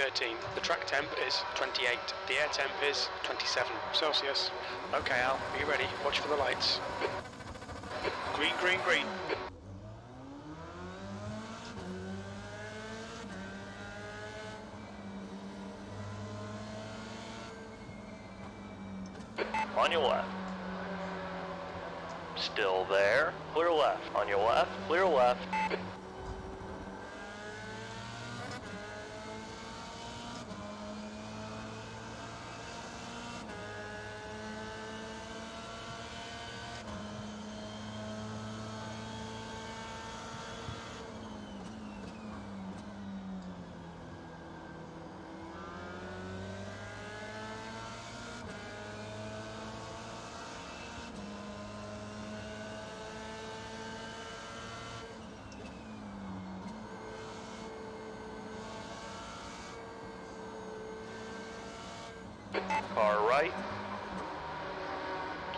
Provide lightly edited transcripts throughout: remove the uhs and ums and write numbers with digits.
B13, the track temp is 28, the air temp is 27 Celsius. Okay Al, are you ready? Watch for the lights. Green, green, green. On your left. Still there. Clear left. On your left. Clear left. Car right.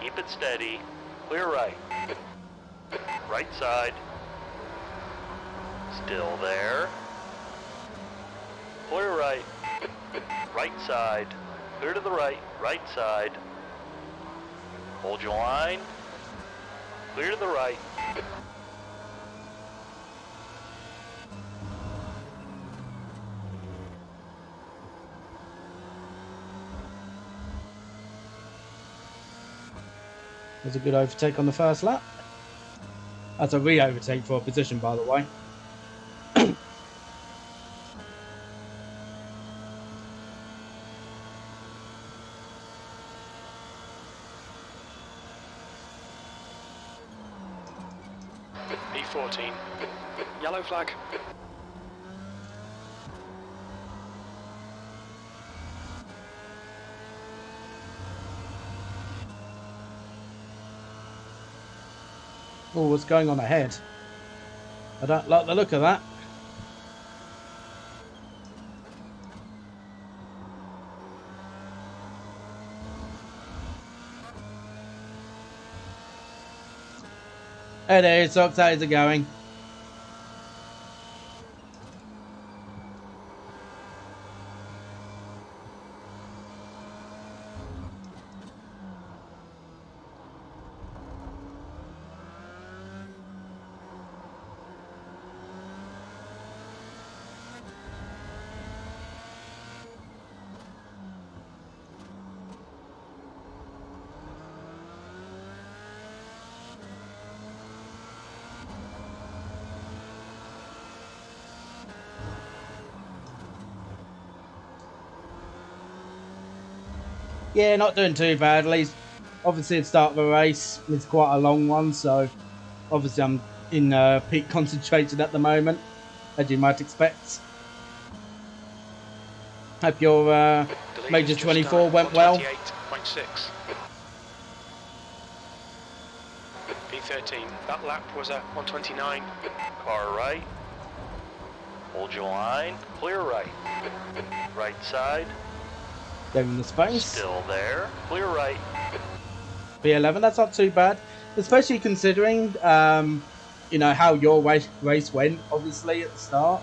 Keep it steady. Clear right. Right side. Still there. Clear right. Right side. Clear to the right. Right side. Hold your line. Clear to the right. Was a good overtake on the first lap. That's a re-overtake for a position, by the way. B14, yellow flag. Oh, what's going on ahead? I don't like the look of that. Hey there, Socks, how's it going? Yeah, not doing too badly. Obviously, the start of a race is quite a long one, so obviously I'm in peak concentration at the moment, as you might expect. Hope your Major 24 went well. 28.6. B13, that lap was at 129. Car right. Hold your line. Clear right. Right side. Getting the space. Still there. Clear right. B11, that's not too bad, especially considering you know how your race went, obviously at the start.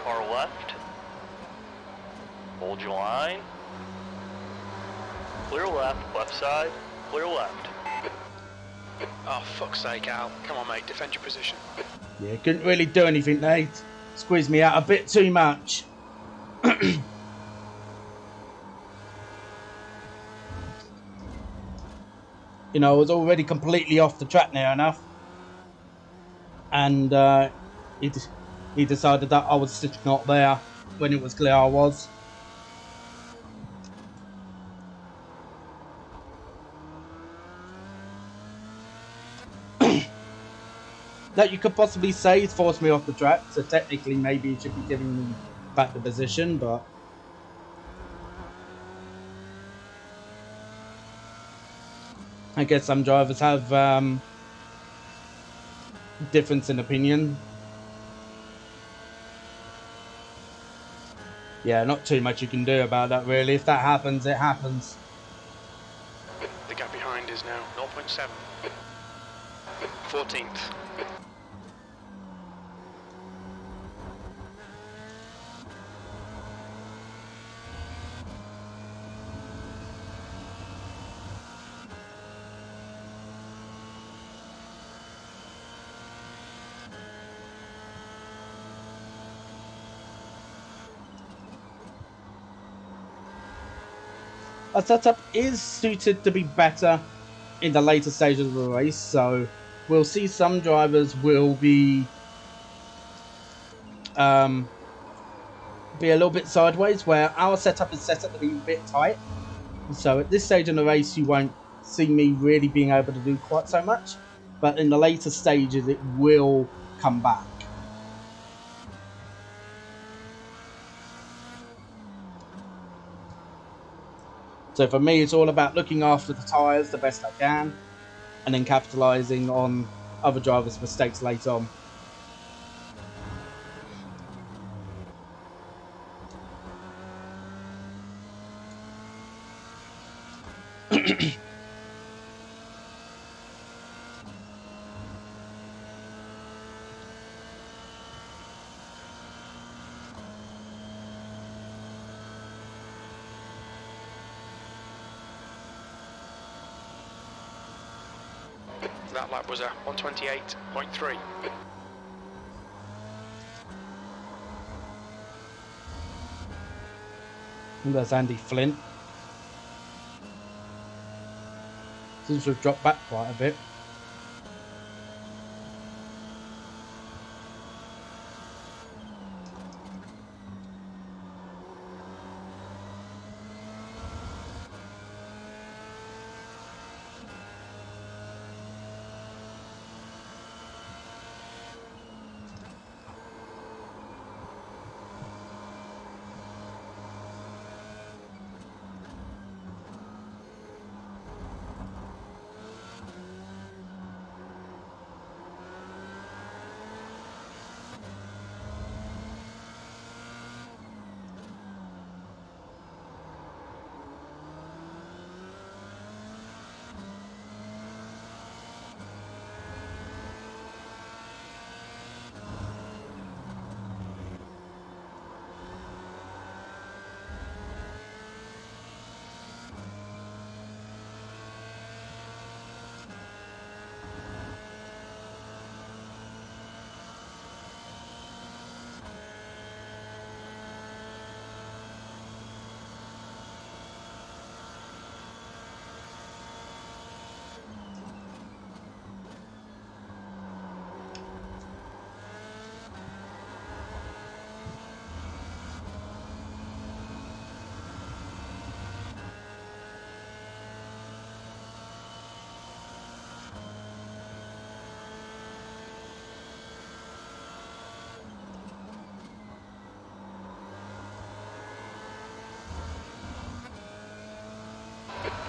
Car left. Hold your line. Clear left. Left side. Clear left. Oh, fuck's sake, Al. Come on, mate. Defend your position. Yeah, couldn't really do anything, Nate. Squeezed me out a bit too much. You know, I was already completely off the track near enough. And he decided that I was just not there when it was clear I was. That you could possibly say he's forced me off the track, so technically maybe he should be giving me back the position, but I guess some drivers have difference in opinion. Yeah, not too much you can do about that really. If that happens, it happens. The gap behind is now 0.7. 14th. Our setup is suited to be better in the later stages of the race, so we'll see some drivers will be a little bit sideways, where our setup is set up to be a bit tight. So at this stage in the race, you won't see me really being able to do quite so much, but in the later stages, it will come back. So for me, it's all about looking after the tyres the best I can, and then capitalising on other drivers' mistakes later on. That lap was a 128.3. And there's Andy Flint. Seems to have dropped back quite a bit.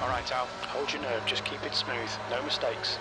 Alright Al, hold your nerve, just keep it smooth, no mistakes.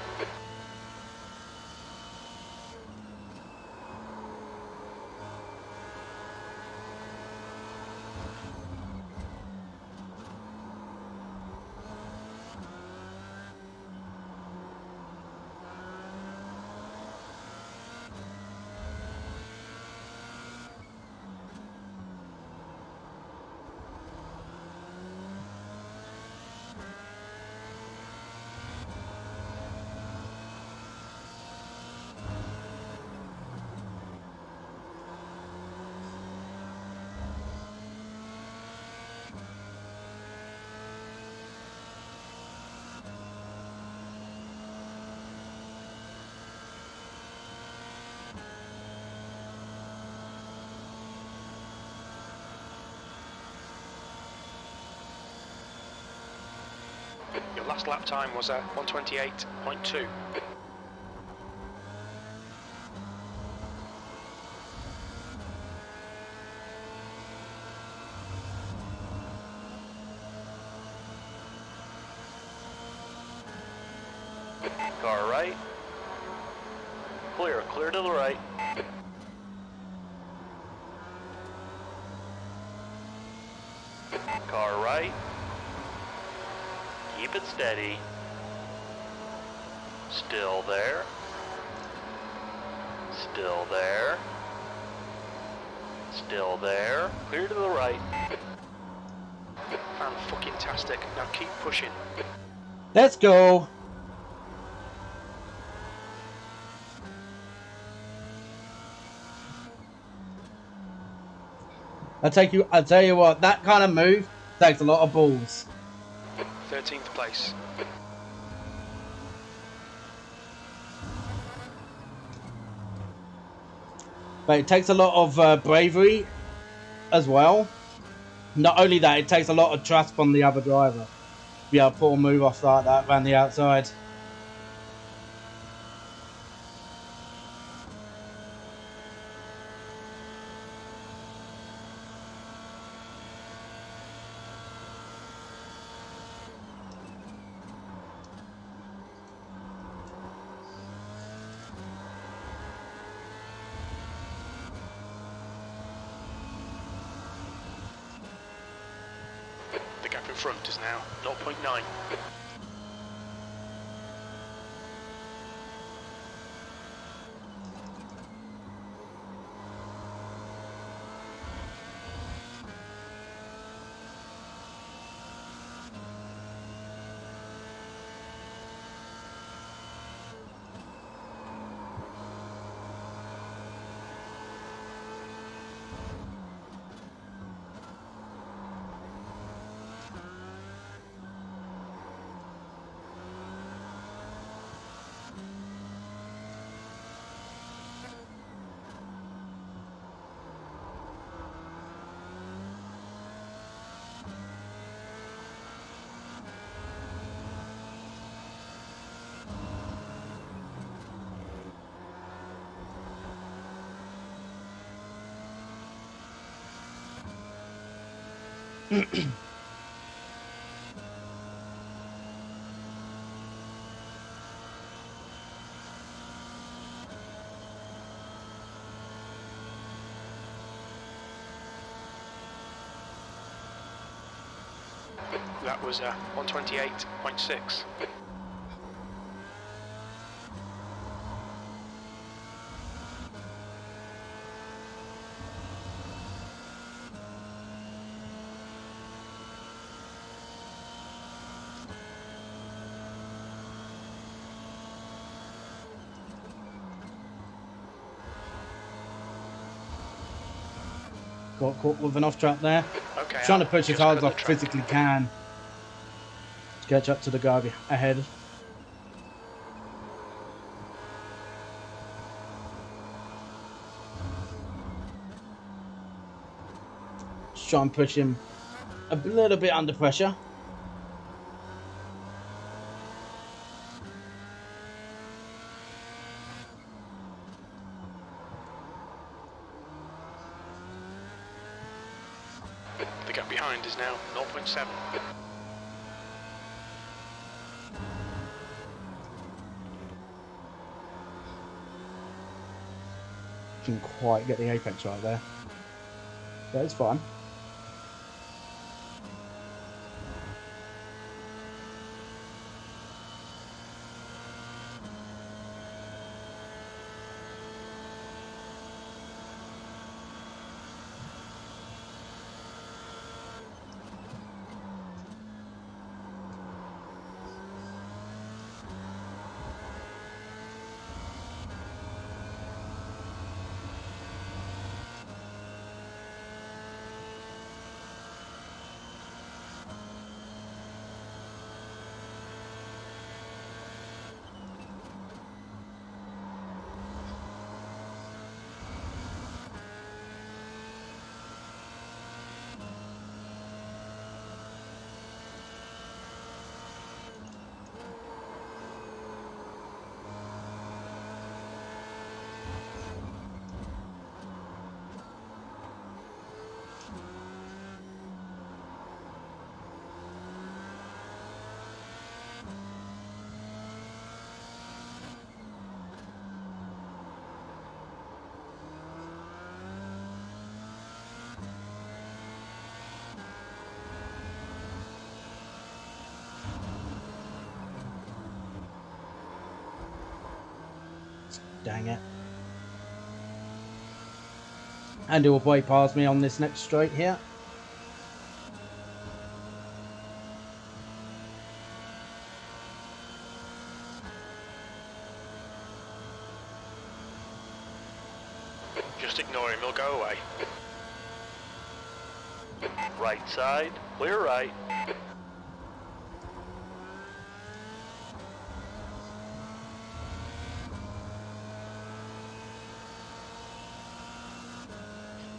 Your last lap time was a 128.2. Car right. Clear, clear to the right. Car right. Keep it steady. Still there. Still there. Still there. Clear to the right. Fan-fucking-tastic. Now keep pushing. Let's go. I'll tell you what, that kind of move takes a lot of balls. 13th place. But it takes a lot of bravery as well. Not only that, it takes a lot of trust from the other driver to be able to pull a move off like that around the outside. The gap in front is now 0.9. That was 128.6. Got caught with an off track there. Okay, Trying to push as hard as I ahead of the track. physically can to catch up to the guy ahead. Just try and push him a little bit under pressure. The gap behind is now 0.7. Didn't quite get the apex right there. But it's fine. Dang it. And he will bypass me on this next straight here. Just ignore him, he'll go away. Right side, clear right.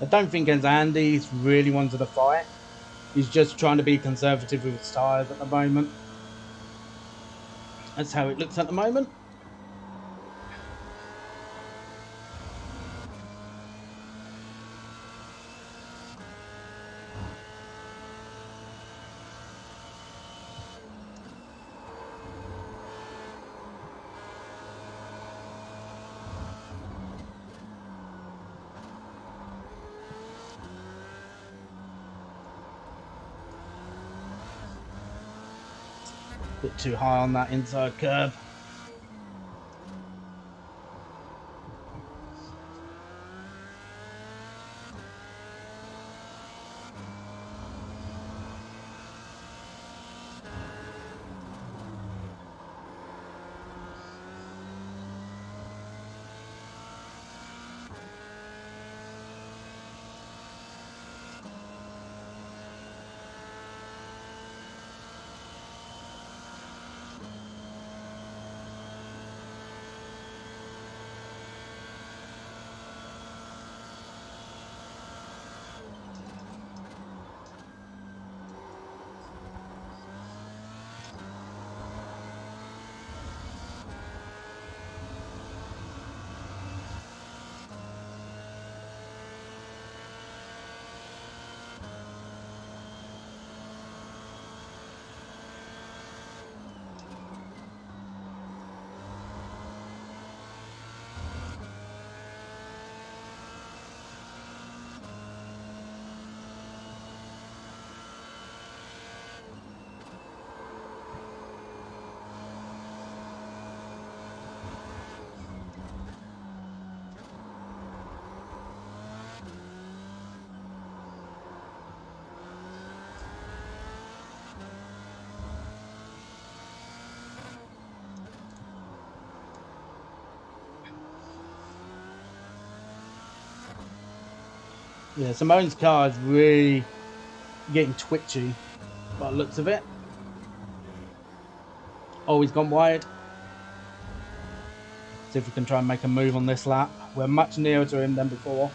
I don't think as Andy's really wanted to fight. He's just trying to be conservative with his tyres at the moment. That's how it looks at the moment. Bit too high on that inside curve. Yeah, Simone's car is really getting twitchy by the looks of it. Oh, he's gone wide. See if we can try and make a move on this lap. We're much nearer to him than before.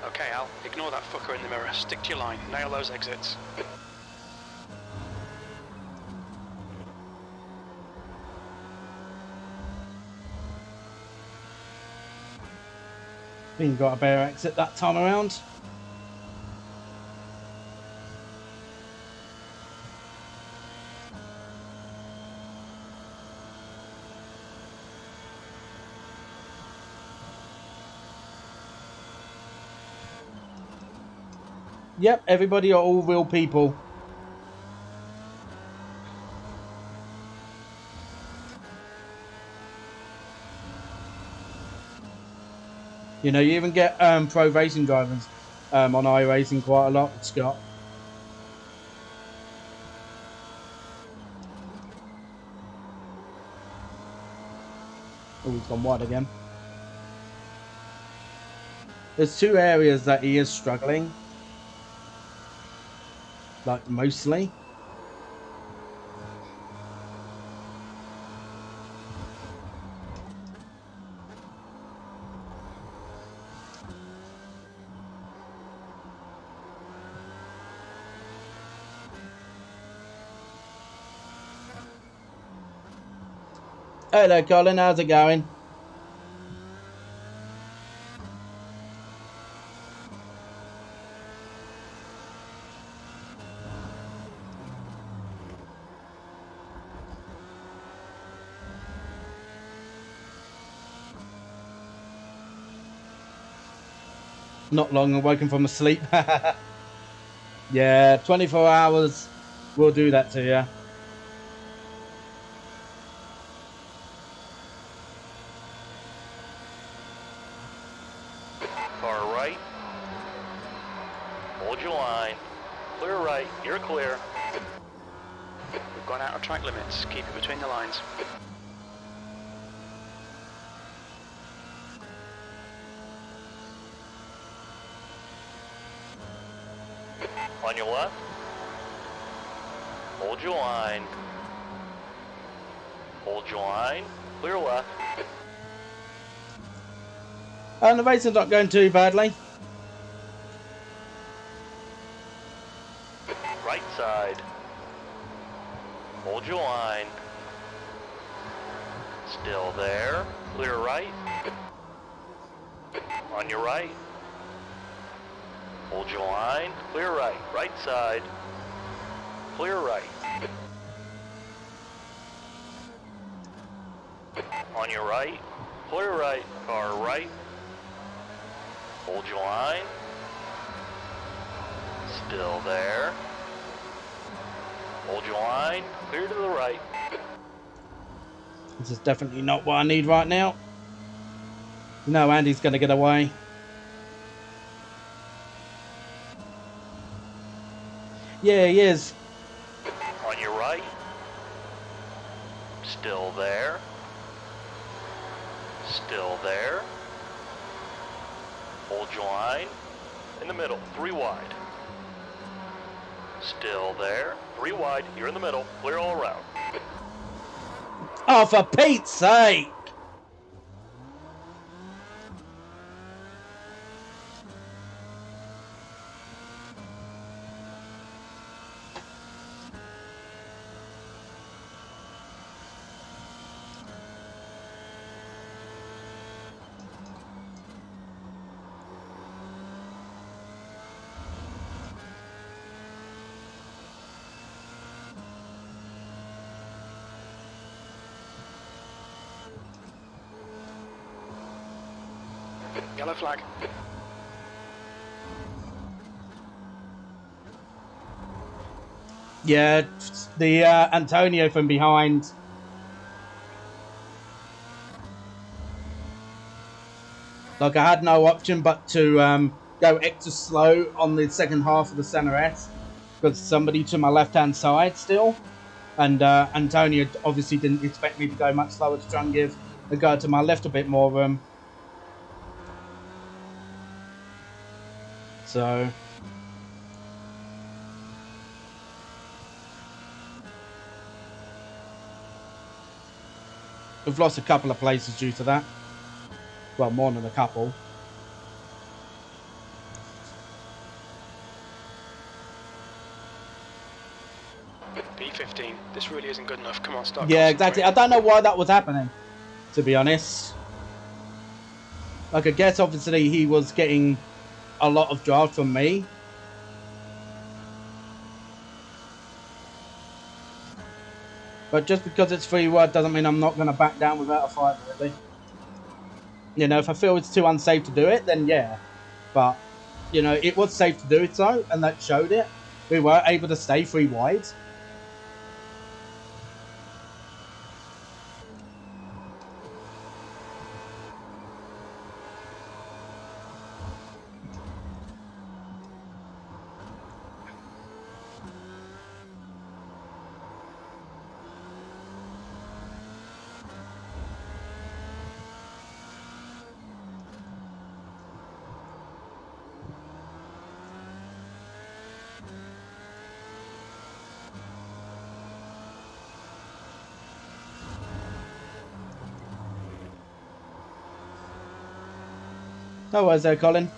Okay, Al, ignore that fucker in the mirror. Stick to your line. Nail those exits. Think got a better exit that time around. Yep, everybody are all real people. You know, you even get pro racing drivers on iRacing quite a lot with Scott. Oh, he's gone wide again. There's two areas that he is struggling. Like, mostly. Hello, Colin. How's it going? Not long awoken from a sleep. Yeah, 24 hours will do that to you. Car right. Hold your line. Clear right. You're clear. We've gone out of track limits. Keep it between the lines. On your left. Hold your line. Hold your line. Clear left. And the racing's not going too badly. Right side. Hold your line. Still there. Clear right. On your right. Hold your line. Clear right. Right side. Clear right. On your right. Clear right. Car right. Hold your line. Still there. Hold your line. Clear to the right. This is definitely not what I need right now. No, Andy's going to get away. Yeah, he is. On your right. Still there. Still there. Hold your line. In the middle. 3 wide. Still there. 3 wide. You're in the middle. Clear all around. Oh, for Pete's sake! Yellow flag. Yeah, the Antonio from behind. Like, I had no option but to go extra slow on the second half of the center S because somebody to my left-hand side still. And Antonio obviously didn't expect me to go much slower to try and give the guy to my left a bit more room. So... we've lost a couple of places due to that. Well, more than a couple. P15. This really isn't good enough. Come on, start. Yeah, exactly. I don't know why that was happening, to be honest. Like, I guess obviously he was getting a lot of drive from me. But just because it's free wide doesn't mean I'm not going to back down without a fight, really. You know, if I feel it's too unsafe to do it, then yeah. But, you know, it was safe to do it so, and that showed it. We were able to stay free wide. No worries there, Colin.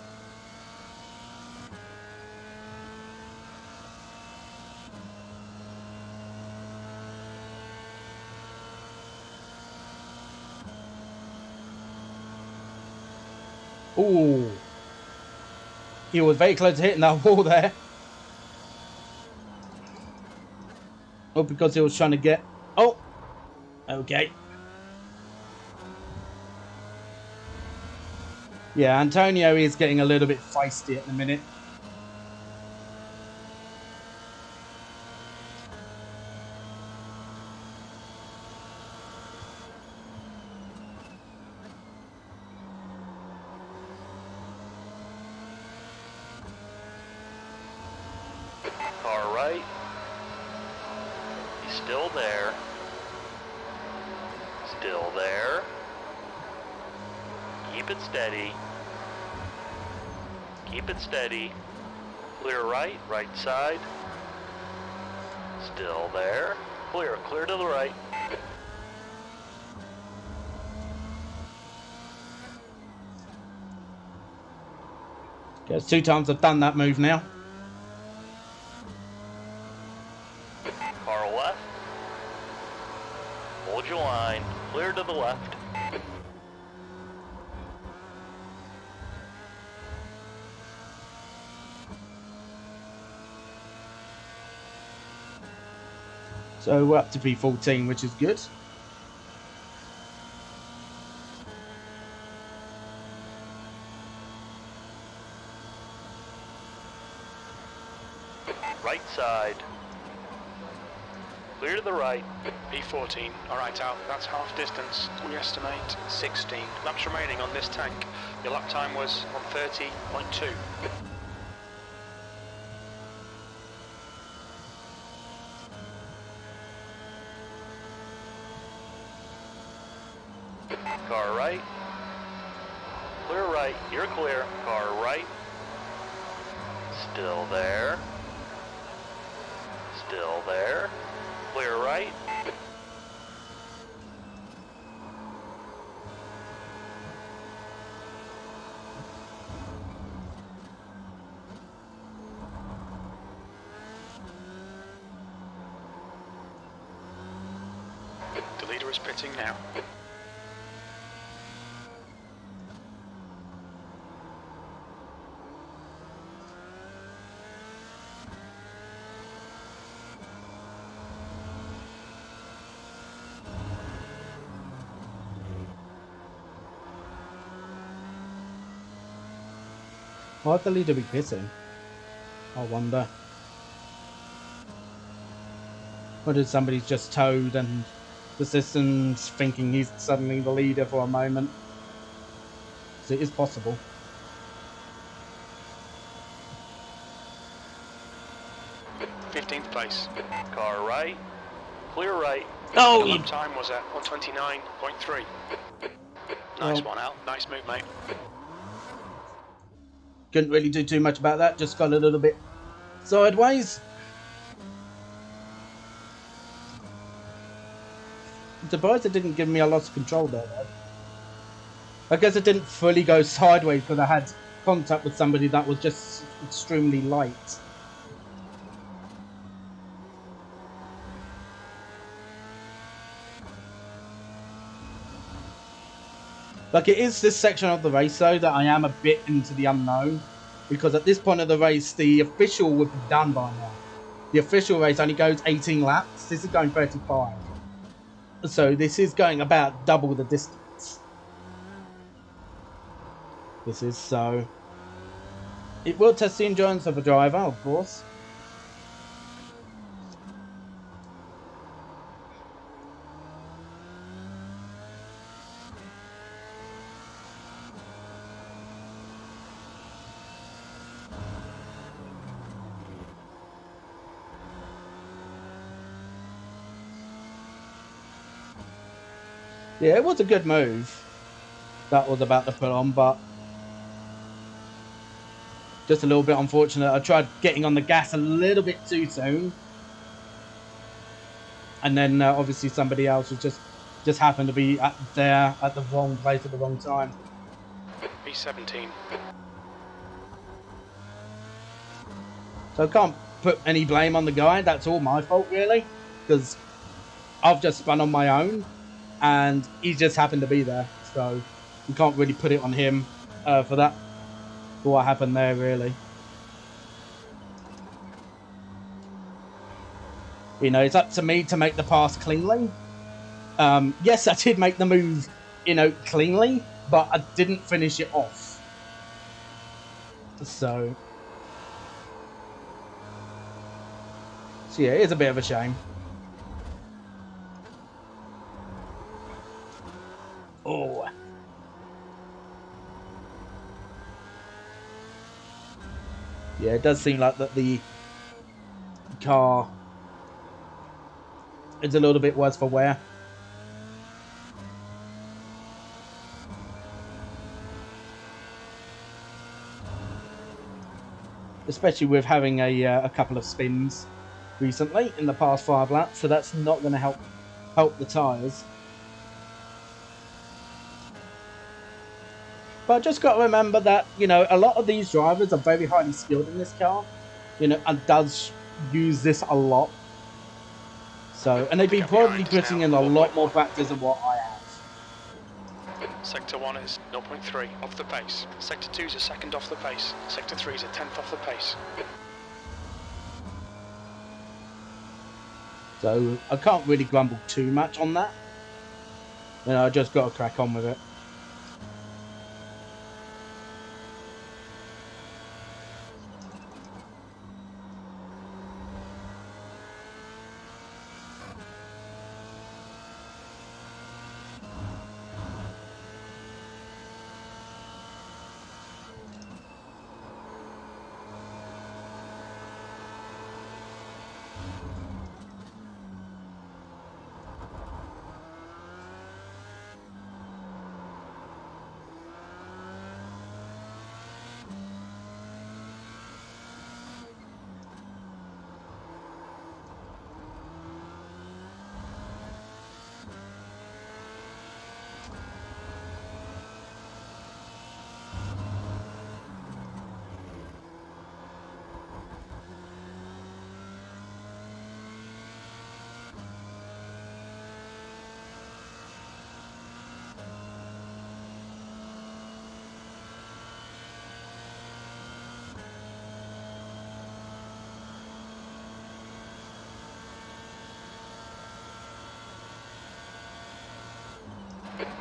Ooh. He was very close to hitting that wall there. Oh, because he was trying to get... Oh! Okay. Yeah, Antonio is getting a little bit feisty at the minute. Car right. He's still there. Still there. Keep it steady. Keep it steady. Clear right, right side. Still there. Clear, clear to the right. There's 2 times I've done that move now. Car left. Hold your line. Clear to the left. So we're up to P14, which is good. Right side. Clear to the right. P14. Alright, Al, that's half distance. We estimate 16 laps remaining on this tank. Your lap time was 1:30.2. Car right. Clear right. You're clear. Car right. Still there. Still there. Clear right. The leader is pitting now. Why'd the leader be pitting? I wonder. Or did somebody's just towed and the system's thinking he's suddenly the leader for a moment? So it is possible. '15th place. Car right. Clear right. Oh, Your lap time was at 1:29.3. Nice one, Al. Nice move, mate. Couldn't really do too much about that, just got a little bit sideways. I'm surprised it didn't give me a loss of control there, though. I guess it didn't fully go sideways because I had contact with somebody that was just extremely light. Like, it is this section of the race, though, that I am a bit into the unknown. Because at this point of the race, the official would be done by now. The official race only goes 18 laps. This is going 35. So this is going about double the distance. This is so... It will test the endurance of a driver, of course. Yeah, it was a good move that was about to put on, but just a little bit unfortunate. I tried getting on the gas a little bit too soon, and then obviously somebody else was just happened to be there at the wrong place at the wrong time. P17. So I can't put any blame on the guy. That's all my fault, really, because I've just spun on my own. And he just happened to be there, so you can't really put it on him. for that, for what happened there, really. You know, it's up to me to make the pass cleanly. Yes, I did make the move, you know, cleanly, but I didn't finish it off. So yeah, it is a bit of a shame. Oh. Yeah, it does seem like that the car is a little bit worse for wear. Especially with having a couple of spins recently in the past 5 laps, so that's not going to help the tyres. But I just got to remember that, you know, a lot of these drivers are very highly skilled in this car, you know, and does use this a lot. So, and they've been probably putting in a lot more practice than what I have. Sector 1 is 0.3 off the pace. Sector 2 is a second off the pace. Sector 3 is a 10th off the pace. So I can't really grumble too much on that. You know, I just got to crack on with it.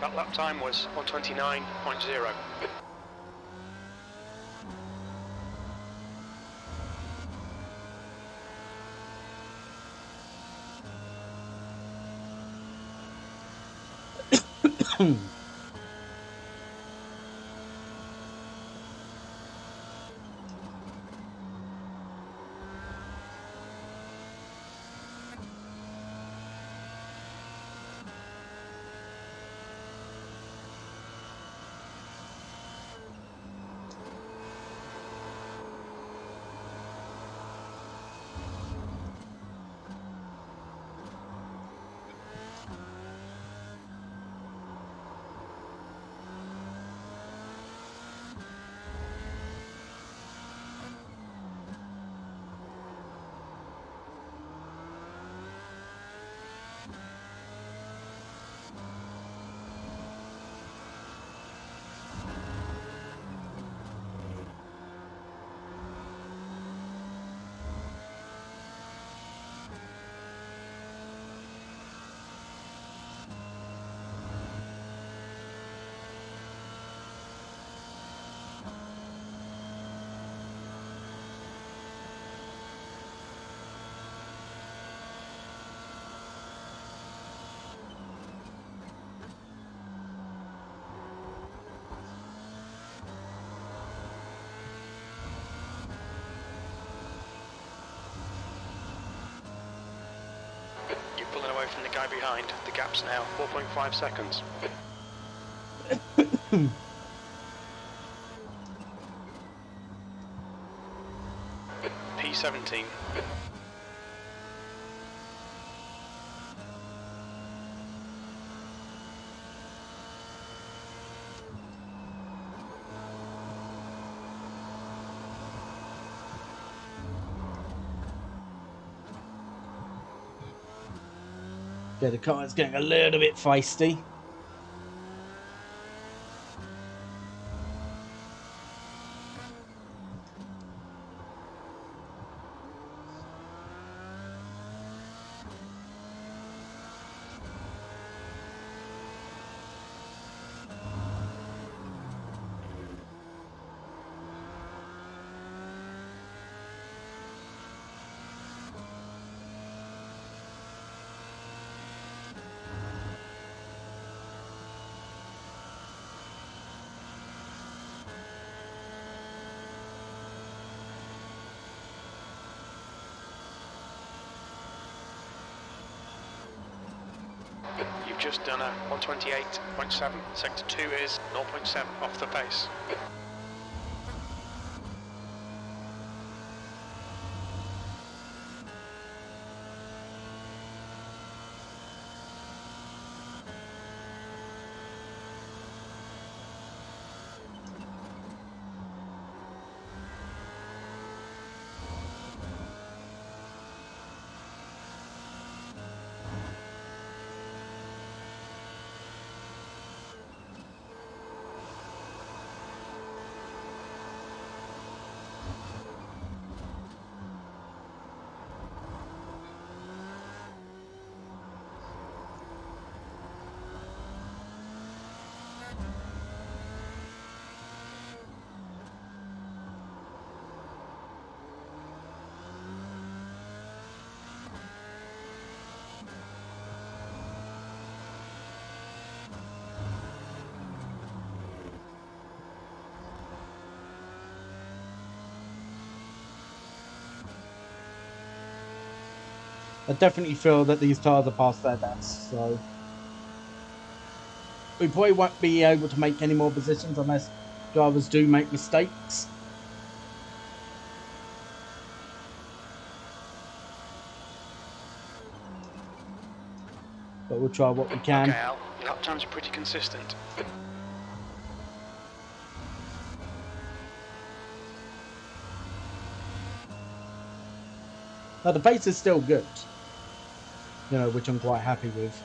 That lap time was 1:29.0. Pulling away from the guy behind. The gap's now 4.5 seconds. P17. Yeah, the car is getting a little bit feisty. just done a 128.7. Sector 2 is 0.7 off the pace. I definitely feel that these tyres are past their best, so we probably won't be able to make any more positions unless drivers do make mistakes. But we'll try what we can. Okay, Al, your lap times are pretty consistent. Now the pace is still good, you know, which I'm quite happy with.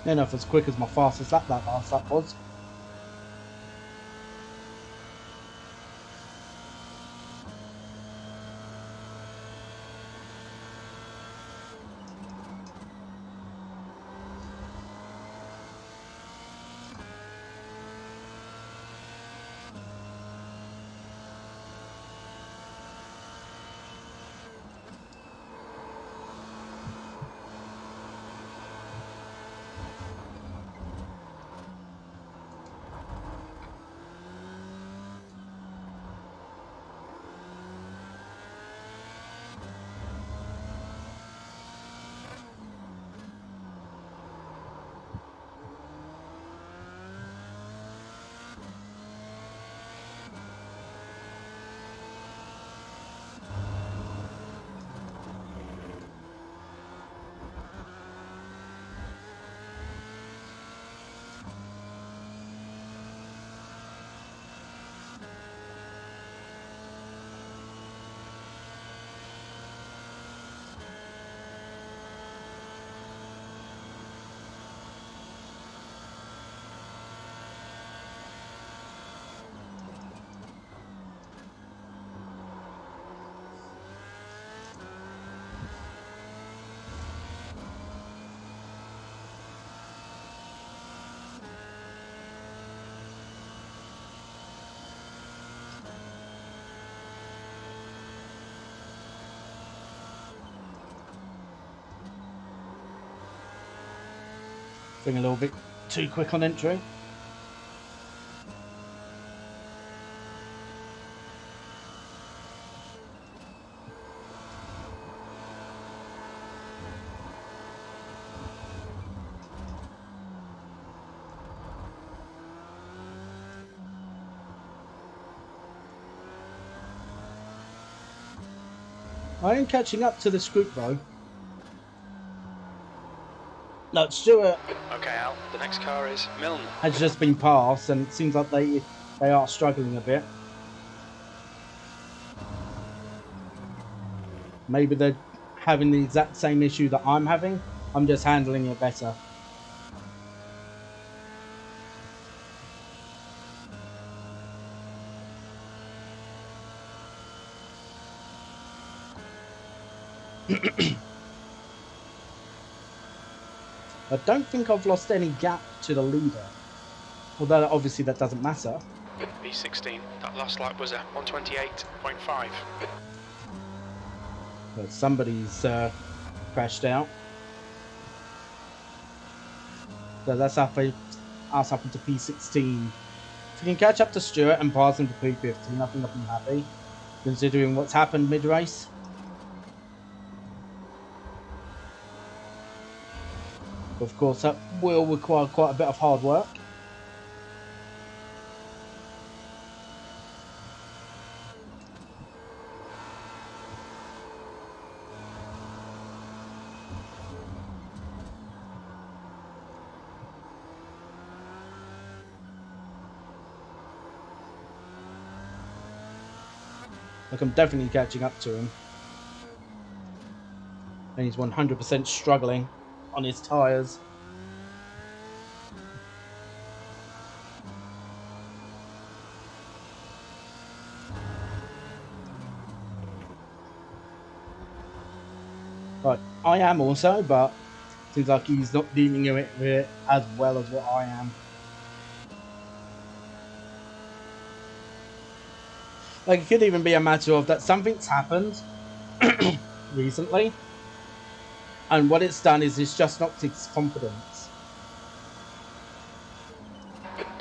Enough as quick as my fastest lap that last lap was. Being a little bit too quick on entry. I am catching up to this group though. No, Stuart Okay, Al, the next car is Milne. has just been passed, and it seems like they are struggling a bit. Maybe they're having the exact same issue that I'm having. I'm just handling it better. I don't think I've lost any gap to the leader. Although obviously that doesn't matter. P16, that last lap was a 128.5. But somebody's crashed out. So that's us up into P16. If we can catch up to Stuart and pass him to P15, I think I'll be happy. Considering what's happened mid-race. Of course, that will require quite a bit of hard work. Like, I'm definitely catching up to him. And he's 100% struggling on his tyres. Right, I am also, but seems like he's not dealing with it as well as what I am. Like, it could even be a matter of that something's happened recently, and what it's done is it's just knocked his confidence.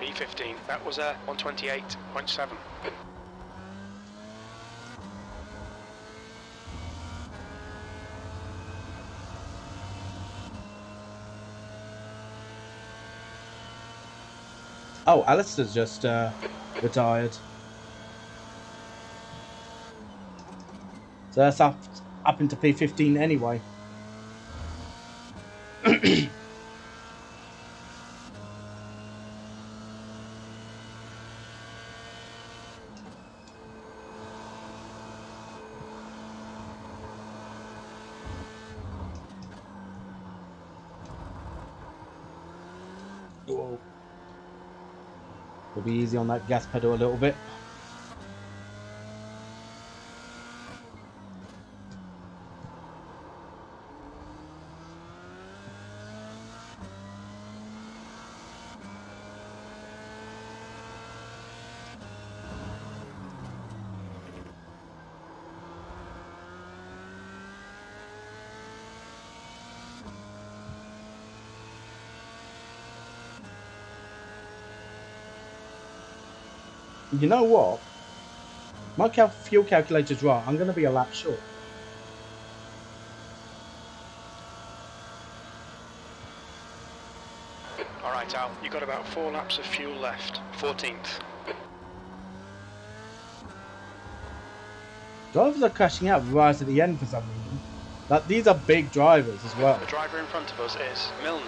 P15, that was a 128.7. Oh, Alistair's just retired. So that's up into P15 anyway. Whoa. We'll be easy on that gas pedal a little bit. You know what? My fuel calculator's right. I'm going to be a lap short. Alright, Al, you've got about 4 laps of fuel left. 14th. Drivers are crashing out right at the end for some reason. Like, these are big drivers as well. The driver in front of us is Milne.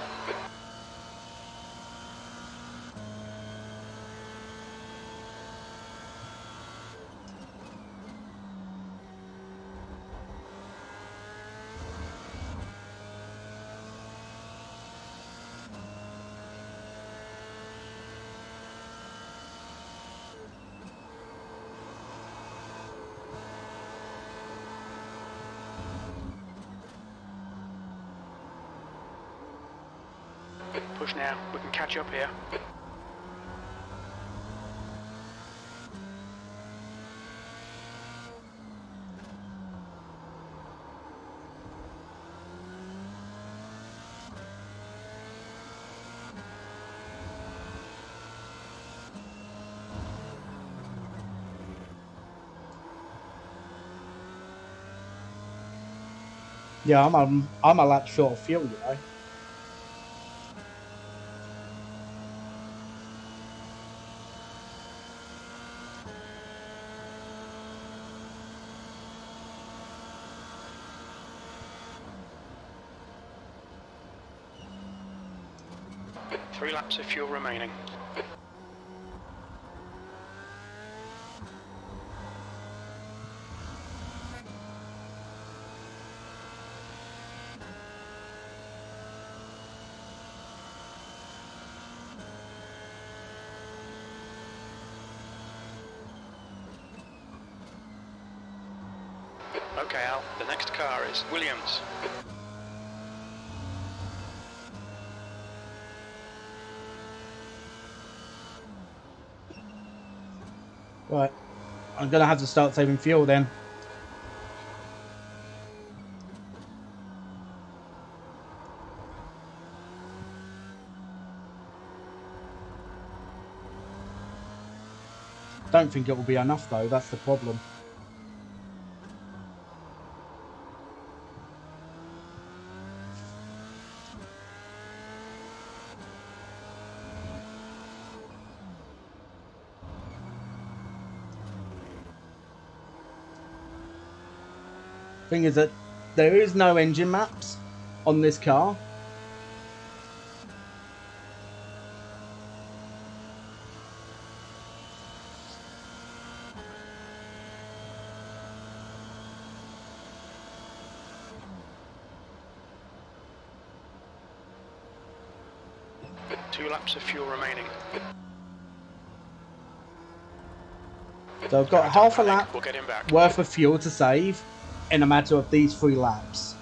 Push now, we can catch up here. Yeah, I'm a lap short of fuel, you know. 3 laps of fuel remaining. Okay, Al, the next car is Williams. Right, I'm going to have to start saving fuel then. Don't think it will be enough though, that's the problem. Thing is that there is no engine maps on this car. Two laps of fuel remaining. So I've got half a lap We'll get him back. worth of fuel to save in a matter of these 3 laps.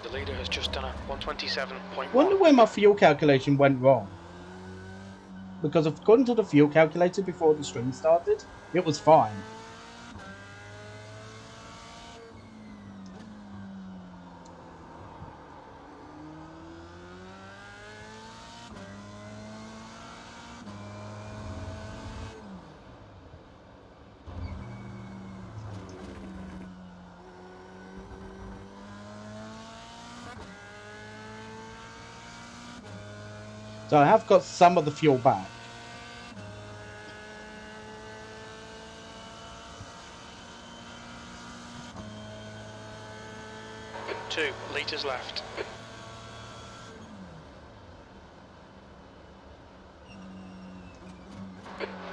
The leader has just done a 127.1. Wonder where my fuel calculation went wrong. Because according to the fuel calculator before the stream started, it was fine. So I have got some of the fuel back. Two litres left.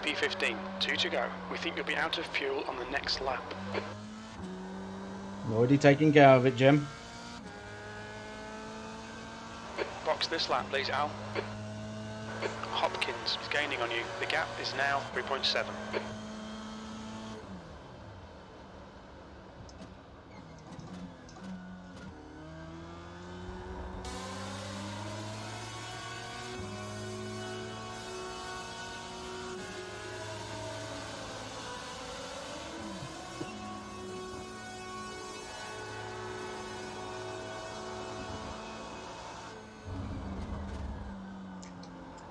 P15, 2 to go. We think you'll be out of fuel on the next lap. I'm already taking care of it, Jim. Box this lap, please, Al. Hopkins is gaining on you. The gap is now 3.7.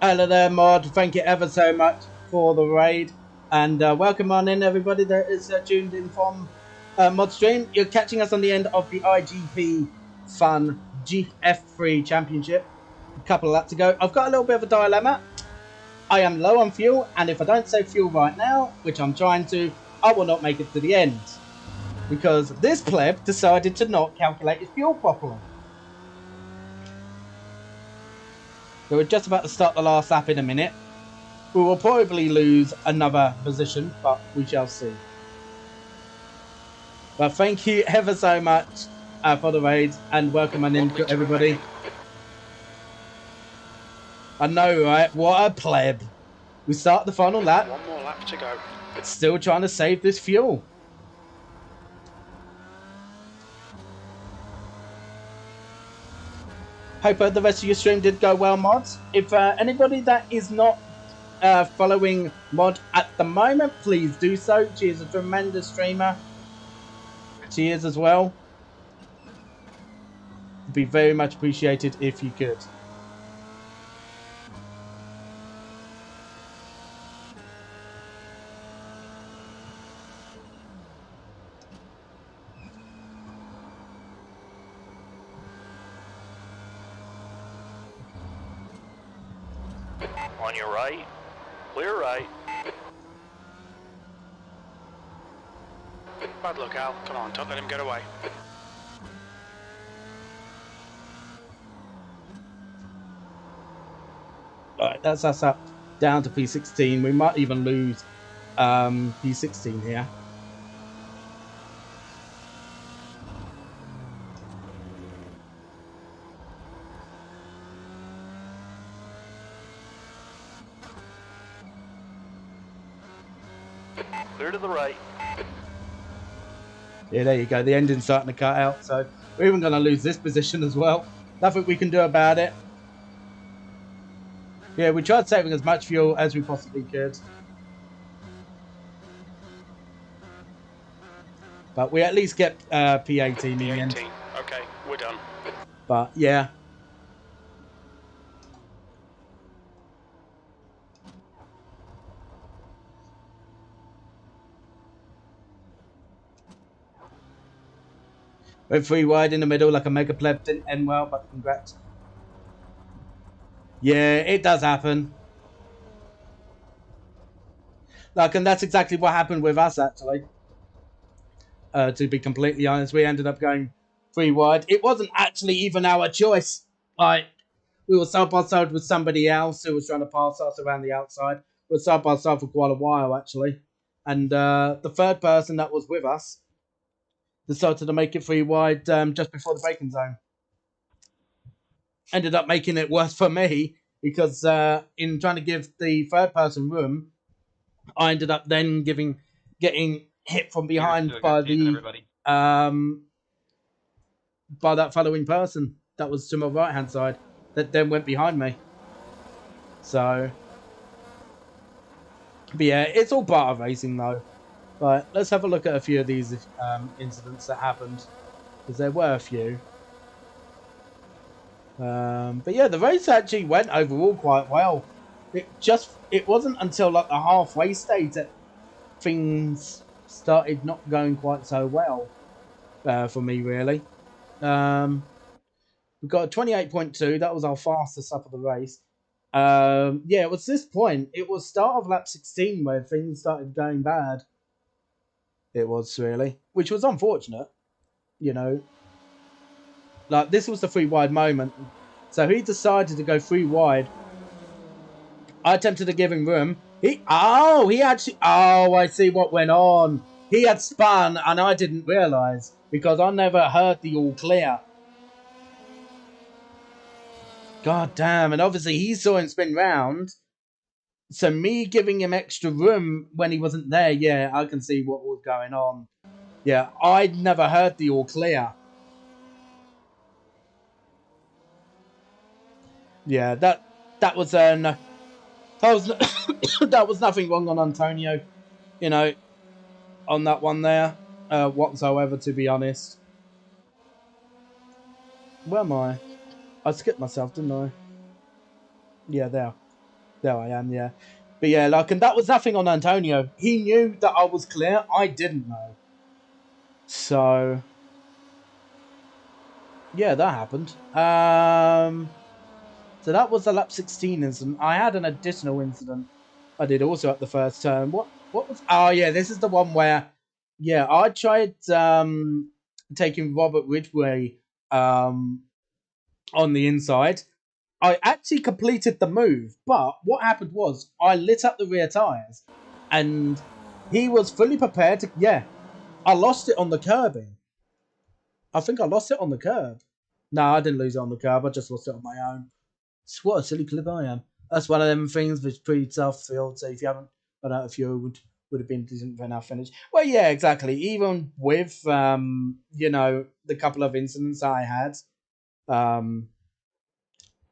Hello there, Mod. Thank you ever so much for the raid. And welcome on in, everybody that is tuned in from Mod Stream. You're catching us on the end of the iGPFun GF3 Championship. A couple of laps to go. I've got a little bit of a dilemma. I am low on fuel, and if I don't save fuel right now, which I'm trying to, I will not make it to the end. Because this pleb decided to not calculate his fuel properly. So we're just about to start the last lap in a minute. We will probably lose another position, but we shall see. But thank you ever so much for the raid, and welcome on in to everybody. I know, right? What a pleb. We start the final lap. One more lap to go. Still trying to save this fuel. Hope the rest of your stream did go well, mods. If anybody that is not following Mod at the moment, please do so. She is a tremendous streamer. She is as well. It'd be very much appreciated if you could. On your right. Clear right. Bad luck, Al. Come on, don't let him get away. Alright, that's us up down to P16. We might even lose P16 here. Clear to the right. Yeah, there you go. The engine's starting to cut out, so we're even going to lose this position as well. Nothing we can do about it. Yeah, we tried saving as much fuel as we possibly could. But we at least get P18 in the end. Okay, we're done. But, yeah. Went 3 wide in the middle like a mega pleb. Didn't end well, but congrats. Yeah, it does happen. Like, and that's exactly what happened with us, actually. To be completely honest, we ended up going 3 wide. It wasn't actually even our choice. Like, we were side by side with somebody else who was trying to pass us around the outside. We were side by side for quite a while, actually. And the third person that was with us decided to make it 3 wide just before the braking zone. Ended up making it worse for me because in trying to give the third person room, I ended up then getting hit from behind by by that following person that was to my right hand side that then went behind me. So, but yeah, it's all part of racing though. Right, let's have a look at a few of these incidents that happened, because there were a few. But yeah, the race actually went overall quite well. It wasn't until like the halfway stage that things started not going quite so well for me, really. We got a 28.2. That was our fastest up of the race. Yeah, it was this point. It was start of lap 16 where things started going bad. It was really, which was unfortunate, you know. Like, this was the 3 wide moment. So he decided to go 3 wide. I attempted to give him room. I see what went on. He had spun and I didn't realise because I never heard the all clear. God damn. And obviously he saw him spin round. So me giving him extra room when he wasn't there, yeah, I can see what was going on. Yeah, I'd never heard the all clear. Yeah, that was that was nothing wrong on Antonio, you know, on that one there, whatsoever, to be honest. Where am I? I skipped myself, didn't I? Yeah, there I am. Yeah, but yeah, like, and that was nothing on Antonio. He knew that I was clear. I didn't know. So yeah, that happened. So that was the lap 16 incident. I had an additional incident I did also at the first turn. What was... Oh, yeah, this is the one where... Yeah, I tried taking Robert Ridgway on the inside. I actually completed the move, but what happened was I lit up the rear tyres and he was fully prepared to... Yeah, I lost it on the curbing. I think I lost it on the curb. No, I didn't lose it on the curb. I just lost it on my own. What a silly clip I am. That's one of them things that's pretty tough field. So if you haven't run out of fuel, would have been decent for an finish. Well, yeah, exactly. Even with you know, the couple of incidents I had, I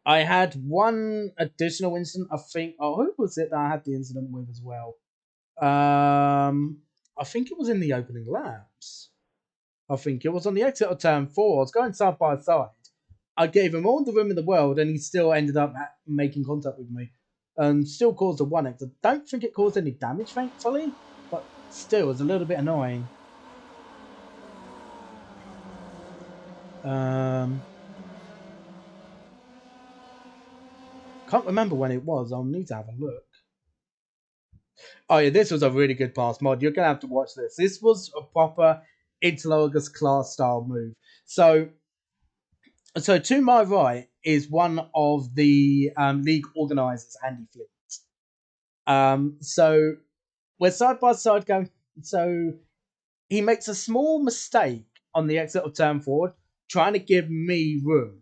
had one additional incident. I think. Oh, who was it that I had the incident with as well? I think it was in the opening laps. I think it was on the exit of turn 4. I was going side by side. I gave him all the room in the world, and he still ended up making contact with me. And still caused a 1x. I don't think it caused any damage, thankfully. But still, it was a little bit annoying. Can't can't remember when it was. I'll need to have a look. Oh yeah, this was a really good pass mod. You're gonna have to watch this. This was a proper Interlagos class style move. So to my right is one of the league organizers, Andy Fleet. So we're side by side going. So he makes a small mistake on the exit of turn forward, trying to give me room.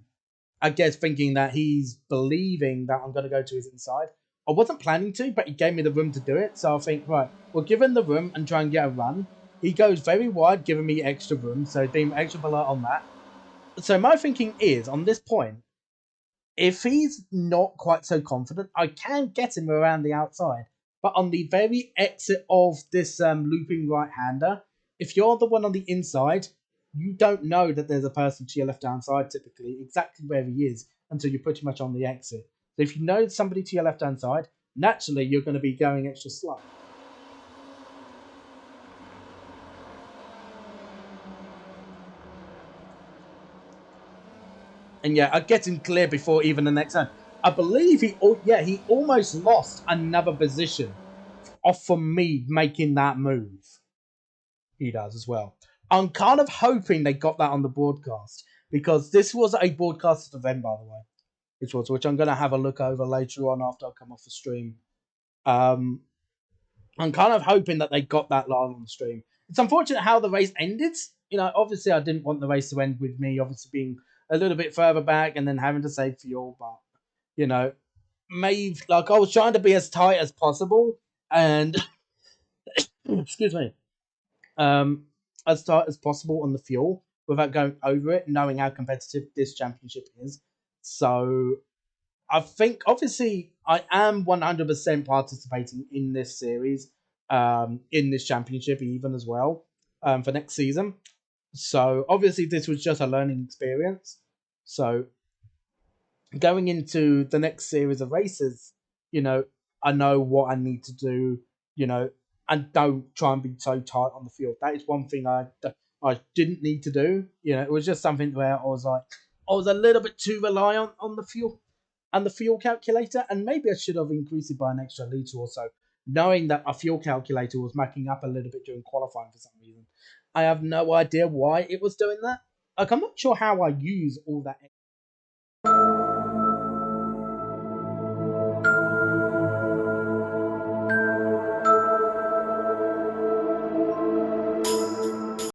I guess thinking that he's believing that I'm going to go to his inside. I wasn't planning to, but he gave me the room to do it. So I think, right, we'll give him the room and try and get a run. He goes very wide, giving me extra room. So being extra polite on that. So my thinking is, on this point, if he's not quite so confident, I can get him around the outside. But on the very exit of this looping right-hander, if you're the one on the inside, you don't know that there's a person to your left-hand side, typically, exactly where he is, until you're pretty much on the exit. So if you know somebody to your left-hand side, naturally, you're going to be going extra slow. And yeah, I get him clear before even the next turn. I believe he almost lost another position off from me making that move. He does as well. I'm kind of hoping they got that on the broadcast, because this was a broadcasted event, by the way, which I'm going to have a look over later on after I come off the stream. I'm kind of hoping that they got that live on the stream. It's unfortunate how the race ended. You know, obviously I didn't want the race to end with me obviously being a little bit further back and then having to save fuel, but you know, maybe like I was trying to be as tight as possible and excuse me, as tight as possible on the fuel without going over it, knowing how competitive this championship is. So I think obviously I am 100% participating in this series, in this championship even as well, for next season. So obviously this was just a learning experience. So going into the next series of races, you know, I know what I need to do, you know, and don't try and be so tight on the field. That is one thing I didn't need to do. You know, it was just something where I was a little bit too reliant on the fuel and the fuel calculator, and maybe I should have increased it by an extra litre or so, knowing that a fuel calculator was macking up a little bit during qualifying for some reason. I have no idea why it was doing that. Like, I'm not sure how I use all that